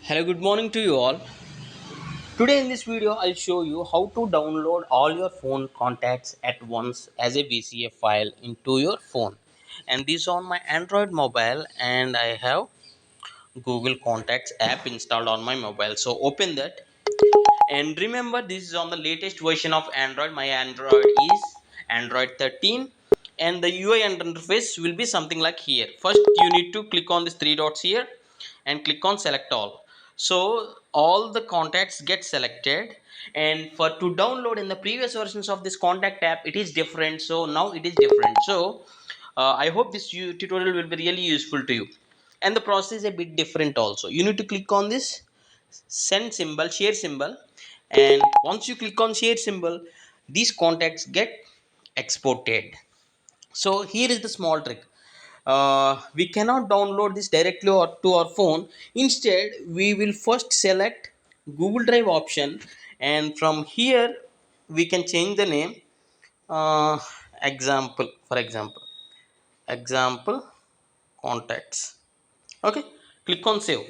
Hello, good morning to you all. Today in this video, I'll show you how to download all your phone contacts at once as a VCF file into your phone. And this on my Android mobile, and I have Google Contacts app installed on my mobile. So open that, and remember this is on the latest version of Android. My Android is Android 13, and the UI interface will be something like here. First you need to click on these three dots here and click on select all. So all the contacts get selected, and for to download in the previous versions of this contact app it is different, so now it is different. So I hope this tutorial will be really useful to you. And the process is a bit different also. You need to click on this send symbol, share symbol, and once you click on share symbol, these contacts get exported. So here is the small trick. We cannot download this directly or to our phone. Instead we will first select Google Drive option, and from here we can change the name. uh, Example, for example contacts. Okay, click on save.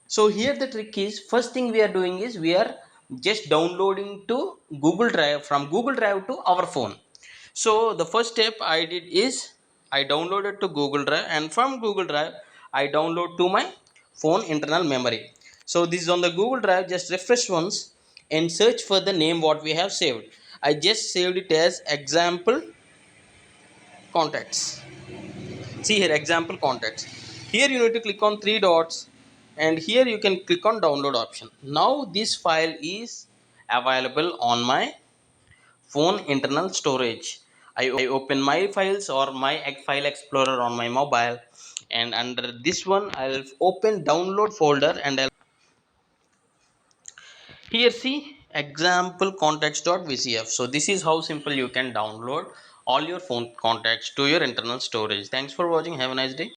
So here the trick is, first thing we are doing is we are just downloading to Google Drive, from Google Drive to our phone. So the first step I did is I downloaded to Google Drive, and from Google Drive I download to my phone internal memory. So this is on the Google Drive. Just refresh once and search for the name what we have saved. I just saved it as example contacts. See here, example contacts. Here you need to click on three dots, and here you can click on download option. Now this file is available on my phone internal storage. I open my files or my file explorer on my mobile, and under this one I'll open download folder, and I'll here see example contacts.vcf. So this is how simple you can download all your phone contacts to your internal storage. Thanks for watching. Have a nice day.